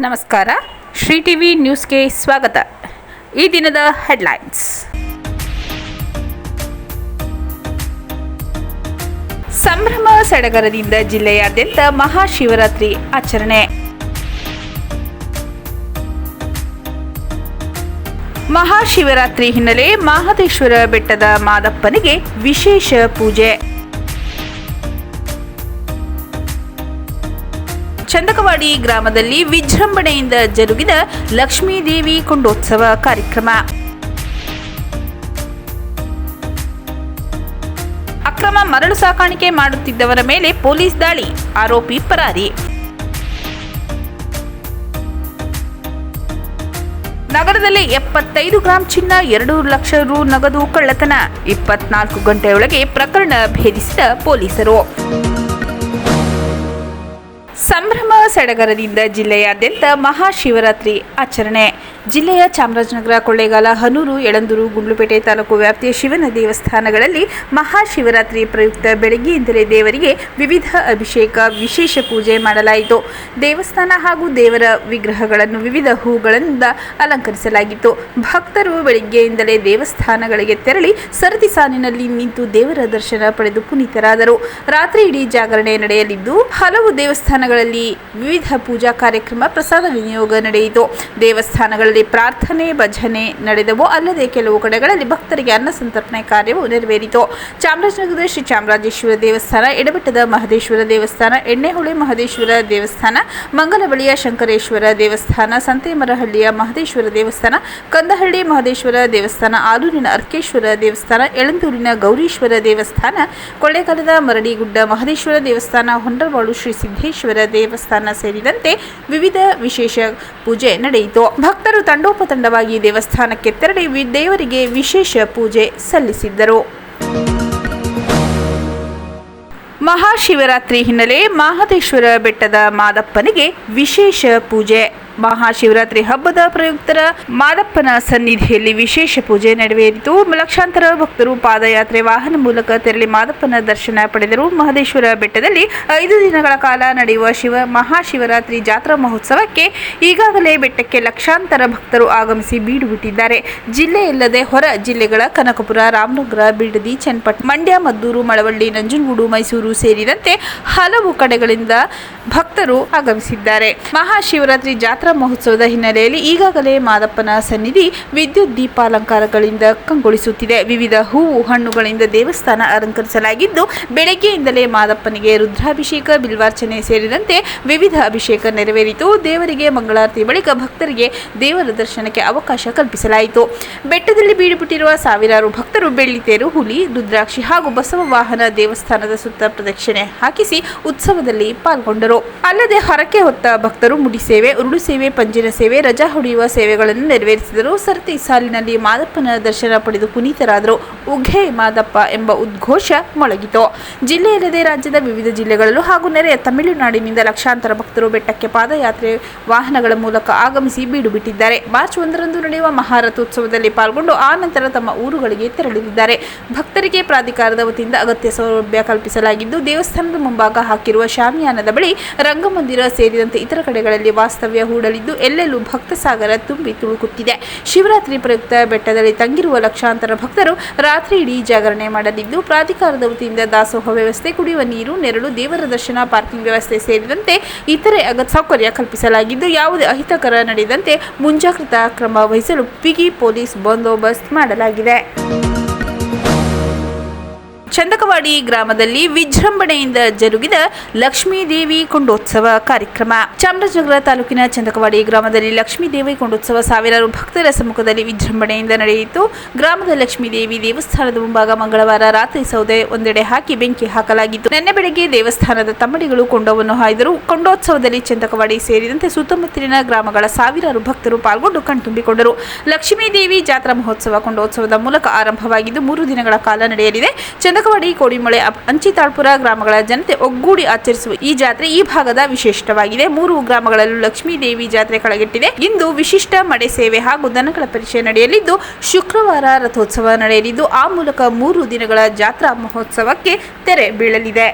ನಮಸ್ಕಾರ. ಶ್ರೀ ಟಿವಿ ನ್ಯೂಸ್ಗೆ ಸ್ವಾಗತ. ಈ ದಿನದ ಹೆಡ್ಲೈನ್ಸ್. ಸಂಭ್ರಮ ಸಡಗರದಿಂದ ಜಿಲ್ಲೆಯಾದ್ಯಂತ ಮಹಾಶಿವರಾತ್ರಿ ಆಚರಣೆ. ಮಹಾಶಿವರಾತ್ರಿ ಹಿನ್ನೆಲೆ ಮಹದೇಶ್ವರ ಬೆಟ್ಟದ ಮಾದಪ್ಪನಿಗೆ ವಿಶೇಷ ಪೂಜೆ. ಚಂದಕವಾಡಿ ಗ್ರಾಮದಲ್ಲಿ ವಿಜೃಂಭಣೆಯಿಂದ ಜರುಗಿದ ಲಕ್ಷ್ಮೀದೇವಿ ಕೊಂಡೋತ್ಸವ ಕಾರ್ಯಕ್ರಮ. ಅಕ್ರಮ ಮರಳು ಸಾಕಾಣಿಕೆ ಮಾಡುತ್ತಿದ್ದವರ ಮೇಲೆ ಪೊಲೀಸ್ ದಾಳಿ, ಆರೋಪಿ ಪರಾರಿ. ನಗರದಲ್ಲಿ 75 ಗ್ರಾಂ ಚಿನ್ನ, 2 ಲಕ್ಷ ರು ನಗದು ಕಳ್ಳತನ. 24 ಗಂಟೆಯೊಳಗೆ ಪ್ರಕರಣ ಭೇದಿಸಿದ ಪೊಲೀಸರು. ಸಂಭ್ರಮ ಸಡಗರದಿಂದ ಜಿಲ್ಲೆಯಾದ್ಯಂತ ಮಹಾಶಿವರಾತ್ರಿ ಆಚರಣೆ. ಜಿಲ್ಲೆಯ ಚಾಮರಾಜನಗರ, ಕೊಳ್ಳೇಗಾಲ, ಹನೂರು, ಯಳಂದೂರು, ಗುಂಡ್ಲುಪೇಟೆ ತಾಲೂಕು ವ್ಯಾಪ್ತಿಯ ಶಿವನ ದೇವಸ್ಥಾನಗಳಲ್ಲಿ ಮಹಾಶಿವರಾತ್ರಿ ಪ್ರಯುಕ್ತ ಬೆಳಗ್ಗೆಯಿಂದಲೇ ದೇವರಿಗೆ ವಿವಿಧ ಅಭಿಷೇಕ, ವಿಶೇಷ ಪೂಜೆ ಮಾಡಲಾಯಿತು. ದೇವಸ್ಥಾನ ಹಾಗೂ ದೇವರ ವಿಗ್ರಹಗಳನ್ನು ವಿವಿಧ ಹೂಗಳಿಂದ ಅಲಂಕರಿಸಲಾಗಿತ್ತು. ಭಕ್ತರು ಬೆಳಗ್ಗೆಯಿಂದಲೇ ದೇವಸ್ಥಾನಗಳಿಗೆ ತೆರಳಿ ಸರತಿ ಸಾಲಿನಲ್ಲಿ ನಿಂತು ದೇವರ ದರ್ಶನ ಪಡೆದು ಪುನೀತರಾದರು. ರಾತ್ರಿ ಇಡೀ ಜಾಗರಣೆ ನಡೆಯಲಿದ್ದು ಹಲವು ದೇವಸ್ಥಾನಗಳಲ್ಲಿ ವಿವಿಧ ಪೂಜಾ ಕಾರ್ಯಕ್ರಮ, ಪ್ರಸಾದ ವಿನಿಯೋಗ ನಡೆಯಿತು. ದೇವಸ್ಥಾನಗಳಲ್ಲಿ ಪ್ರಾರ್ಥನೆ, ಭಜನೆ ನಡೆದವು. ಅಲ್ಲದೆ ಕೆಲವು ಕಡೆಗಳಲ್ಲಿ ಭಕ್ತರಿಗೆ ಅನ್ನ ಸಂತರ್ಪಣೆ ಕಾರ್ಯವು ನೆರವೇರಿತು. ಚಾಮರಾಜನಗರದ ಶ್ರೀ ಚಾಮರಾಜೇಶ್ವರ ದೇವಸ್ಥಾನ, ಎಡಬೆಟ್ಟದ ಮಹದೇಶ್ವರ ದೇವಸ್ಥಾನ, ಎಣ್ಣೆಹೊಳೆ ಮಹದೇಶ್ವರ ದೇವಸ್ಥಾನ, ಮಂಗಲಬಳಿಯ ಶಂಕರೇಶ್ವರ ದೇವಸ್ಥಾನ, ಸಂತೇಮರಹಳ್ಳಿಯ ಮಹದೇಶ್ವರ ದೇವಸ್ಥಾನ, ಕಂದಹಳ್ಳಿ ಮಹದೇಶ್ವರ ದೇವಸ್ಥಾನ, ಆಲೂರಿನ ಅರ್ಕೇಶ್ವರ ದೇವಸ್ಥಾನ, ಯಳಂದೂರಿನ ಗೌರೀಶ್ವರ ದೇವಸ್ಥಾನ, ಕೊಳ್ಳೇಗಾಲದ ಮರಡಿಗುಡ್ಡ ಮಹದೇಶ್ವರ ದೇವಸ್ಥಾನ, ಹೊಂಡರವಾಳು ಶ್ರೀ ಸಿದ್ದೇಶ್ವರ ದೇವಸ್ಥಾನ ಸೇರಿದಂತೆ ವಿವಿಧ ವಿಶೇಷ ಪೂಜೆ ನಡೆಯಿತು. ಭಕ್ತರು ತಂಡೋಪತಂಡವಾಗಿ ದೇವಸ್ಥಾನಕ್ಕೆ ತೆರಳಿ ದೇವರಿಗೆ ವಿಶೇಷ ಪೂಜೆ ಸಲ್ಲಿಸಿದ್ದರು. ಮಹಾಶಿವರಾತ್ರಿ ಹಿನ್ನೆಲೆ ಮಹದೇಶ್ವರ ಬೆಟ್ಟದ ಮಾದಪ್ಪನಿಗೆ ವಿಶೇಷ ಪೂಜೆ. ಮಹಾಶಿವರಾತ್ರಿ ಹಬ್ಬದ ಪ್ರಯುಕ್ತರ ಮಾದಪ್ಪನ ಸನ್ನಿಧಿಯಲ್ಲಿ ವಿಶೇಷ ಪೂಜೆ ನೆರವೇರಿತು. ಲಕ್ಷಾಂತರ ಭಕ್ತರು ಪಾದಯಾತ್ರೆ, ವಾಹನ ಮೂಲಕ ತೆರಳಿ ಮಾದಪ್ಪನ ದರ್ಶನ ಪಡೆದರು. ಮಹದೇಶ್ವರ ಬೆಟ್ಟದಲ್ಲಿ 5 ದಿನಗಳ ಕಾಲ ನಡೆಯುವ ಮಹಾಶಿವರಾತ್ರಿ ಜಾತ್ರಾ ಮಹೋತ್ಸವಕ್ಕೆ ಈಗಾಗಲೇ ಬೆಟ್ಟಕ್ಕೆ ಲಕ್ಷಾಂತರ ಭಕ್ತರು ಆಗಮಿಸಿ ಬೀಡು ಬಿಟ್ಟಿದ್ದಾರೆ. ಜಿಲ್ಲೆಯಲ್ಲದೆ ಹೊರ ಜಿಲ್ಲೆಗಳ ಕನಕಪುರ, ರಾಮನಗರ, ಬಿಡದಿ, ಚನ್ನಪಟ್ಟಣ, ಮಂಡ್ಯ, ಮದ್ದೂರು, ಮಳವಳ್ಳಿ, ನಂಜನಗೂಡು, ಮೈಸೂರು ಸೇರಿದಂತೆ ಹಲವು ಕಡೆಗಳಿಂದ ಭಕ್ತರು ಆಗಮಿಸಿದ್ದಾರೆ. ಮಹಾಶಿವರಾತ್ರಿ ಜಾತ್ರಾ ಮಹೋತ್ಸವದ ಹಿನ್ನೆಲೆಯಲ್ಲಿ ಈಗಾಗಲೇ ಮಾದಪ್ಪನ ಸನ್ನಿಧಿ ವಿದ್ಯುತ್ ದೀಪಾಲಂಕಾರಗಳಿಂದ ಕಂಗೊಳಿಸುತ್ತಿದೆ. ವಿವಿಧ ಹೂವು, ಹಣ್ಣುಗಳಿಂದ ದೇವಸ್ಥಾನ ಅಲಂಕರಿಸಲಾಗಿದ್ದು ಬೆಳಗ್ಗೆಯಿಂದಲೇ ಮಾದಪ್ಪನಿಗೆ ರುದ್ರಾಭಿಷೇಕ, ಬಿಲ್ವಾರ್ಚನೆ ಸೇರಿದಂತೆ ವಿವಿಧ ಅಭಿಷೇಕ ನೆರವೇರಿತು. ದೇವರಿಗೆ ಮಂಗಳಾರತಿ ಬಳಿಕ ಭಕ್ತರಿಗೆ ದೇವರ ದರ್ಶನಕ್ಕೆ ಅವಕಾಶ ಕಲ್ಪಿಸಲಾಯಿತು. ಬೆಟ್ಟದಲ್ಲಿ ಬೀಡುಬಿಟ್ಟಿರುವ ಸಾವಿರಾರು ಭಕ್ತರು ಬೆಳ್ಳಿತೇರು, ಹುಲಿ, ರುದ್ರಾಕ್ಷಿ ಹಾಗೂ ಬಸವ ವಾಹನ ದೇವಸ್ಥಾನದ ಸುತ್ತ ಪ್ರದಕ್ಷಿಣೆ ಹಾಕಿಸಿ ಉತ್ಸವದಲ್ಲಿ ಪಾಲ್ಗೊಂಡರು. ಅಲ್ಲದೆ ಹರಕೆ ಹೊತ್ತ ಭಕ್ತರು ಮುಡಿ ಸೇವೆ, ಉರುಳು ಸೇವೆ, ಪಂಜಿನ ಸೇವೆ, ರಜಾ ಹೊಡೆಯುವ ಸೇವೆಗಳನ್ನು ನೆರವೇರಿಸಿದರು. ಸರತಿ ಸಾಲಿನಲ್ಲಿ ಮಾದಪ್ಪನ ದರ್ಶನ ಪಡೆದು ಪುನೀತರಾದರು. ಉಘೆ ಮಾದಪ್ಪ ಎಂಬ ಉದ್ಘೋಷ ಮೊಳಗಿತು. ಜಿಲ್ಲೆಯಲ್ಲದೆ ರಾಜ್ಯದ ವಿವಿಧ ಜಿಲ್ಲೆಗಳಲ್ಲೂ ಹಾಗೂ ನೆರೆಯ ತಮಿಳುನಾಡಿನಿಂದ ಲಕ್ಷಾಂತರ ಭಕ್ತರು ಬೆಟ್ಟಕ್ಕೆ ಪಾದಯಾತ್ರೆ, ವಾಹನಗಳ ಮೂಲಕ ಆಗಮಿಸಿ ಬೀಡು ಬಿಟ್ಟಿದ್ದಾರೆ. ಮಾರ್ಚ್ 1ರಂದು ನಡೆಯುವ ಮಹಾರಥೋತ್ಸವದಲ್ಲಿ ಪಾಲ್ಗೊಂಡು ಆ ನಂತರ ತಮ್ಮ ಊರುಗಳಿಗೆ ತೆರಳಲಿದ್ದಾರೆ. ಭಕ್ತರಿಗೆ ಪ್ರಾಧಿಕಾರದ ವತಿಯಿಂದ ಅಗತ್ಯ ಸೌಲಭ್ಯ ಕಲ್ಪಿಸಲಾಗಿದ್ದು ದೇವಸ್ಥಾನದ ಮುಂಭಾಗ ಹಾಕಿರುವ ಶಾಮಿಯಾನದ ಬಳಿ ರಂಗಮಂದಿರ ಸೇರಿದಂತೆ ಇತರ ಕಡೆಗಳಲ್ಲಿ ವಾಸ್ತವ್ಯ ಹೂಡಲಿದ್ದು ಎಲ್ಲೆಲ್ಲೂ ಭಕ್ತ ಸಾಗರ ತುಂಬಿ ತುಳುಕುತ್ತಿದೆ. ಶಿವರಾತ್ರಿ ಪ್ರಯುಕ್ತ ಬೆಟ್ಟದಲ್ಲಿ ತಂಗಿರುವ ಲಕ್ಷಾಂತರ ಭಕ್ತರು ರಾತ್ರಿ ಇಡೀ ಜಾಗರಣೆ ಮಾಡಲಿದ್ದು ಪ್ರಾಧಿಕಾರದ ವತಿಯಿಂದ ದಾಸೋಹ ವ್ಯವಸ್ಥೆ, ಕುಡಿಯುವ ನೀರು, ನೆರಳು, ದೇವರ ದರ್ಶನ, ಪಾರ್ಕಿಂಗ್ ವ್ಯವಸ್ಥೆ ಸೇರಿದಂತೆ ಇತರೆ ಅಗತ್ಯ ಸೌಕರ್ಯ ಕಲ್ಪಿಸಲಾಗಿದ್ದು ಯಾವುದೇ ಅಹಿತಕರ ನಡೆಯದಂತೆ ಮುಂಜಾಗ್ರತಾ ಕ್ರಮ ವಹಿಸಲು ಬಿಗಿ ಪೊಲೀಸ್ ಬಂದೋಬಸ್ತ್ ಮಾಡಲಾಗಿದೆ. ಚಂದಕವಾಡಿ ಗ್ರಾಮದಲ್ಲಿ ವಿಜೃಂಭಣೆಯಿಂದ ಜರುಗಿದ ಲಕ್ಷ್ಮೀದೇವಿ ಕೊಂಡೋತ್ಸವ ಕಾರ್ಯಕ್ರಮ. ಚಾಮರಾಜನಗರ ತಾಲೂಕಿನ ಚಂದಕವಾಡಿ ಗ್ರಾಮದಲ್ಲಿ ಲಕ್ಷ್ಮೀದೇವಿ ಕೊಂಡೋತ್ಸವ ಸಾವಿರಾರು ಭಕ್ತರ ಸಮ್ಮುಖದಲ್ಲಿ ವಿಜೃಂಭಣೆಯಿಂದ ನಡೆಯಿತು. ಗ್ರಾಮದ ಲಕ್ಷ್ಮೀದೇವಿ ದೇವಸ್ಥಾನದ ಮುಂಭಾಗ ಮಂಗಳವಾರ ರಾತ್ರಿ ಸೌದೆ ಒಂದೆಡೆ ಹಾಕಿ ಬೆಂಕಿ ಹಾಕಲಾಗಿತ್ತು. ನಿನ್ನೆ ಬೆಳಗ್ಗೆ ದೇವಸ್ಥಾನದ ತಮ್ಮಡಿಗಳು ಕೊಂಡವನ್ನು ಹಾಯ್ದರು. ಕೊಂಡೋತ್ಸವದಲ್ಲಿ ಚಂದಕವಾಡಿ ಸೇರಿದಂತೆ ಸುತ್ತಮುತ್ತಲಿನ ಗ್ರಾಮಗಳ ಸಾವಿರಾರು ಭಕ್ತರು ಪಾಲ್ಗೊಂಡು ಕಣ್ತುಂಬಿಕೊಂಡರು. ಲಕ್ಷ್ಮೀದೇವಿ ಜಾತ್ರಾ ಮಹೋತ್ಸವ ಕೊಂಡೋತ್ಸವದ ಮೂಲಕ ಆರಂಭವಾಗಿದ್ದು 3 ದಿನಗಳ ಕಾಲ ನಡೆಯಲಿದೆ. ಚಂದಕವಾಡಿ, ಕೋಡಿಮಳೆ, ಅಂಚಿತಾಳ್ಪುರ ಗ್ರಾಮಗಳ ಜನತೆ ಒಗ್ಗೂಡಿ ಆಚರಿಸುವ ಈ ಜಾತ್ರೆ ಈ ಭಾಗದ ವಿಶೇಷವಾಗಿದೆ. 3 ಗ್ರಾಮಗಳಲ್ಲೂ ಲಕ್ಷ್ಮೀದೇವಿ ಜಾತ್ರೆ ಕಳೆಗಟ್ಟಿದೆ. ಇಂದು ವಿಶಿಷ್ಟ ಮಡೆ ಸೇವೆ ಹಾಗೂ ದನಗಳ ಪರಿಚಯ ನಡೆಯಲಿದ್ದು ಶುಕ್ರವಾರ ರಥೋತ್ಸವ ನಡೆಯಲಿದ್ದು ಆ ಮೂಲಕ 3 ದಿನಗಳ ಜಾತ್ರಾ ಮಹೋತ್ಸವಕ್ಕೆ ತೆರೆ ಬೀಳಲಿದೆ.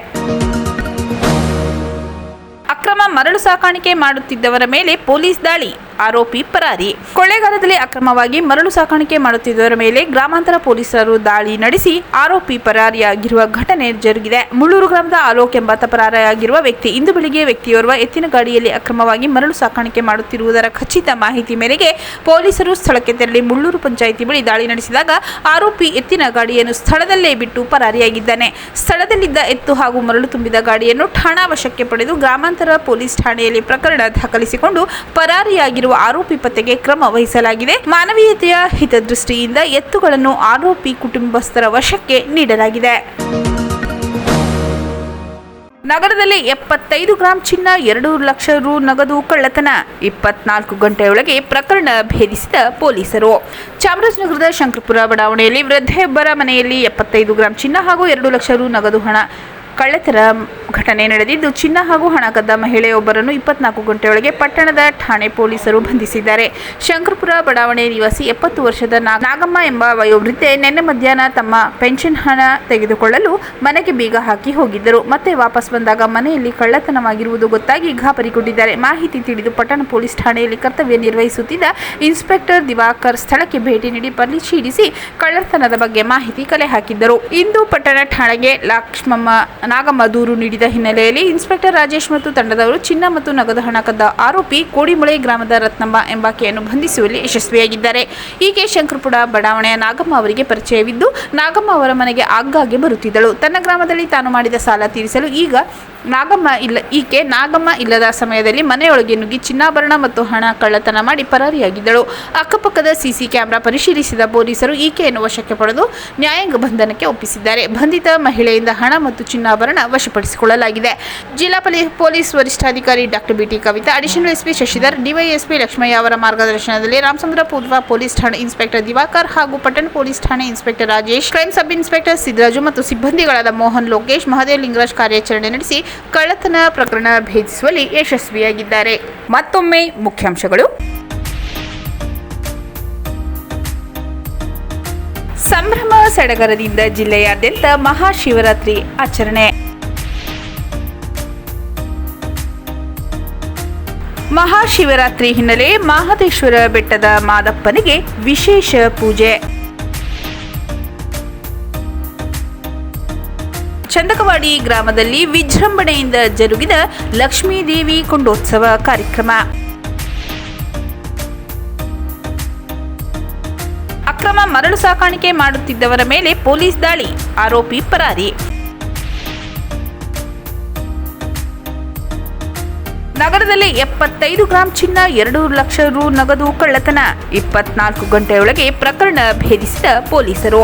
ಅಕ್ರಮ ಮರಳು ಸಾಕಾಣಿಕೆ ಮಾಡುತ್ತಿದ್ದವರ ಮೇಲೆ ಪೊಲೀಸ್ ದಾಳಿ, ಆರೋಪಿ ಪರಾರಿ. ಕೊಳ್ಳೇಗಾಲದಲ್ಲಿ ಅಕ್ರಮವಾಗಿ ಮರಳು ಸಾಕಾಣಿಕೆ ಮಾಡುತ್ತಿದ್ದವರ ಮೇಲೆ ಗ್ರಾಮಾಂತರ ಪೊಲೀಸರು ದಾಳಿ ನಡೆಸಿ ಆರೋಪಿ ಪರಾರಿಯಾಗಿರುವ ಘಟನೆ ಜರುಗಿದೆ. ಮುಳ್ಳೂರು ಗ್ರಾಮದ ಆಲೋಕ್ ಎಂಬಾತ ಪರಾರಿಯಾಗಿರುವ ವ್ಯಕ್ತಿ ಇಂದು ಬೆಳಿಗ್ಗೆ ವ್ಯಕ್ತಿಯೋರ್ವ ಎತ್ತಿನ ಗಾಡಿಯಲ್ಲಿ ಅಕ್ರಮವಾಗಿ ಮರಳು ಸಾಕಾಣಿಕೆ ಮಾಡುತ್ತಿರುವುದರ ಖಚಿತ ಮಾಹಿತಿ ಮೇರೆಗೆ ಪೊಲೀಸರು ಸ್ಥಳಕ್ಕೆ ತೆರಳಿ ಮುಳ್ಳೂರು ಪಂಚಾಯಿತಿ ಬಳಿ ದಾಳಿ ನಡೆಸಿದಾಗ ಆರೋಪಿ ಎತ್ತಿನ ಗಾಡಿಯನ್ನು ಸ್ಥಳದಲ್ಲೇ ಬಿಟ್ಟು ಪರಾರಿಯಾಗಿದ್ದಾನೆ. ಸ್ಥಳದಲ್ಲಿದ್ದ ಎತ್ತು ಹಾಗೂ ಮರಳು ತುಂಬಿದ ಗಾಡಿಯನ್ನು ಠಾಣಾ ವಶಕ್ಕೆ ಪಡೆದು ಗ್ರಾಮಾಂತರ ಪೊಲೀಸ್ ಠಾಣೆಯಲ್ಲಿ ಪ್ರಕರಣ ದಾಖಲಿಸಿಕೊಂಡು ಪರಾರಿಯಾಗಿರುವ ಆರೋಪಿ ಪತ್ತೆಗೆ ಕ್ರಮ ವಹಿಸಲಾಗಿದೆ. ಮಾನವೀಯತೆಯ ಹಿತದೃಷ್ಟಿಯಿಂದ ಎತ್ತುಗಳನ್ನು ಆರೋಪಿ ಕುಟುಂಬಸ್ಥರ ವಶಕ್ಕೆ ನೀಡಲಾಗಿದೆ. ನಗರದಲ್ಲಿ 75 ಗ್ರಾಂ ಚಿನ್ನ, 2 ಲಕ್ಷ ರು ನಗದು ಕಳ್ಳತನ, 24 ಗಂಟೆಯೊಳಗೆ ಪ್ರಕರಣ ಭೇದಿಸಿದ ಪೊಲೀಸರು. ಚಾಮರಾಜನಗರದ ಶಂಕರಪುರ ಬಡಾವಣೆಯಲ್ಲಿ ವೃದ್ಧೆಯೊಬ್ಬರ ಮನೆಯಲ್ಲಿ 75 ಗ್ರಾಂ ಚಿನ್ನ ಹಾಗೂ 2 ಲಕ್ಷ ರು ನಗದು ಹಣ ಕಳ್ಳತನ ಘಟನೆ ನಡೆದಿದ್ದು, ಚಿನ್ನ ಹಾಗೂ ಹಣ ಕದ್ದ ಮಹಿಳೆಯೊಬ್ಬರನ್ನು 24 ಗಂಟೆಯೊಳಗೆ ಪಟ್ಟಣದ ಠಾಣೆ ಪೊಲೀಸರು ಬಂಧಿಸಿದ್ದಾರೆ. ಶಂಕರಪುರ ಬಡಾವಣೆ ನಿವಾಸಿ 70 ವರ್ಷದ ನಾಗಮ್ಮ ಎಂಬ ವಯೋವೃದ್ಧೆ ನಿನ್ನೆ ಮಧ್ಯಾಹ್ನ ತಮ್ಮ ಪೆನ್ಷನ್ ಹಣ ತೆಗೆದುಕೊಳ್ಳಲು ಮನೆಗೆ ಬೀಗ ಹಾಕಿ ಹೋಗಿದ್ದರು. ಮತ್ತೆ ವಾಪಸ್ ಬಂದಾಗ ಮನೆಯಲ್ಲಿ ಕಳ್ಳತನವಾಗಿರುವುದು ಗೊತ್ತಾಗಿ ಗಾಬರಿಗೊಂಡಿದ್ದಾರೆ. ಮಾಹಿತಿ ತಿಳಿದು ಪಟ್ಟಣ ಪೊಲೀಸ್ ಠಾಣೆಯಲ್ಲಿ ಕರ್ತವ್ಯ ನಿರ್ವಹಿಸುತ್ತಿದ್ದ ಇನ್ಸ್ಪೆಕ್ಟರ್ ದಿವಾಕರ್ ಸ್ಥಳಕ್ಕೆ ಭೇಟಿ ನೀಡಿ ಪರಿಶೀಲಿಸಿ ಕಳ್ಳತನದ ಬಗ್ಗೆ ಮಾಹಿತಿ ಕಲೆ ಹಾಕಿದ್ದರು. ಇಂದು ಪಟ್ಟಣ ಠಾಣೆಗೆ ನಾಗಮ್ಮ ದೂರು ನೀಡಿದ ಹಿನ್ನೆಲೆಯಲ್ಲಿ ಇನ್ಸ್ಪೆಕ್ಟರ್ ರಾಜೇಶ್ ಮತ್ತು ತಂಡದವರು ಚಿನ್ನ ಮತ್ತು ನಗದು ಹಣ ಕದ್ದ ಆರೋಪಿ ಕೋಡಿಮೊಳೆ ಗ್ರಾಮದ ರತ್ನಮ್ಮ ಎಂಬಾಕೆಯನ್ನು ಬಂಧಿಸುವಲ್ಲಿ ಯಶಸ್ವಿಯಾಗಿದ್ದಾರೆ. ಈಕೆ ಶಂಕರಪುರ ಬಡಾವಣೆಯ ನಾಗಮ್ಮ ಅವರಿಗೆ ಪರಿಚಯವಿದ್ದು, ನಾಗಮ್ಮ ಅವರ ಮನೆಗೆ ಆಗಾಗ್ಗೆ ಬರುತ್ತಿದ್ದಳು. ತನ್ನ ಗ್ರಾಮದಲ್ಲಿ ತಾನು ಮಾಡಿದ ಸಾಲ ತೀರಿಸಲು ಈಕೆ ನಾಗಮ್ಮ ಇಲ್ಲದ ಸಮಯದಲ್ಲಿ ಮನೆಯೊಳಗೆ ನುಗ್ಗಿ ಚಿನ್ನಾಭರಣ ಮತ್ತು ಹಣ ಕಳ್ಳತನ ಮಾಡಿ ಪರಾರಿಯಾಗಿದ್ದಳು. ಅಕ್ಕಪಕ್ಕದ ಸಿಸಿ ಕ್ಯಾಮೆರಾ ಪರಿಶೀಲಿಸಿದ ಪೊಲೀಸರು ಈಕೆಯನ್ನು ವಶಕ್ಕೆ ಪಡೆದು ನ್ಯಾಯಾಂಗ ಬಂಧನಕ್ಕೆ ಒಪ್ಪಿಸಿದ್ದಾರೆ. ಬಂಧಿತ ಮಹಿಳೆಯಿಂದ ಹಣ ಮತ್ತು ಚಿನ್ನಾಭರಣ ವಶಪಡಿಸಿಕೊಳ್ಳಲಾಗಿದೆ. ಜಿಲ್ಲಾ ಪೊಲೀಸ್ ವರಿಷ್ಠಾಧಿಕಾರಿ doctor BT Kavita, additional SP Shashidhar, DySP Lakshmaiah ಅವರ ಮಾರ್ಗದರ್ಶನದಲ್ಲಿ ರಾಮಚಂದ್ರ ಪೂರ್ವ ಪೊಲೀಸ್ ಠಾಣೆ ಇನ್ಸ್ಪೆಕ್ಟರ್ ದಿವಾಕರ್ ಹಾಗೂ ಪಟ್ಟಣ ಪೊಲೀಸ್ ಠಾಣೆ inspector Rajesh, crime sub inspector Siddaraju ಮತ್ತು ಸಿಬ್ಬಂದಿಗಳಾದ ಮೋಹನ್, ಲೋಕೇಶ್, ಮಹದೇವ್, ಲಿಂಗರಾಜ್ ಕಾರ್ಯಾಚರಣೆ ನಡೆಸಿ ಕಳ್ಳತನ ಪ್ರಕರಣ ಭೇದಿಸುವಲ್ಲಿ ಯಶಸ್ವಿಯಾಗಿದ್ದಾರೆ. ಮತ್ತೊಮ್ಮೆ ಮುಖ್ಯಾಂಶಗಳು. ಸಂಭ್ರಮ ಸಡಗರದಿಂದ ಜಿಲ್ಲೆಯಾದ್ಯಂತ ಮಹಾಶಿವರಾತ್ರಿ ಆಚರಣೆ. ಮಹಾಶಿವರಾತ್ರಿ ಹಿನ್ನೆಲೆ ಮಹದೇಶ್ವರ ಬೆಟ್ಟದ ಮಾದಪ್ಪನಿಗೆ ವಿಶೇಷ ಪೂಜೆ. ಚಂದಕವಾಡಿ ಗ್ರಾಮದಲ್ಲಿ ವಿಜೃಂಭಣೆಯಿಂದ ಜರುಗಿದ ಲಕ್ಷ್ಮೀದೇವಿ ಕೊಂಡೋತ್ಸವ ಕಾರ್ಯಕ್ರಮ. ಅಕ್ರಮ ಮರಳು ಸಾಕಾಣಿಕೆ ಮಾಡುತ್ತಿದ್ದವರ ಮೇಲೆ ಪೊಲೀಸ್ ದಾಳಿ, ಆರೋಪಿ ಪರಾರಿ. ನಗರದಲ್ಲಿ 75 ಗ್ರಾಂ ಚಿನ್ನ, 2 ಲಕ್ಷ ರು ನಗದು ಕಳ್ಳತನ, 24 ಗಂಟೆಯೊಳಗೆ ಪ್ರಕರಣ ಭೇದಿಸಿದ ಪೊಲೀಸರು.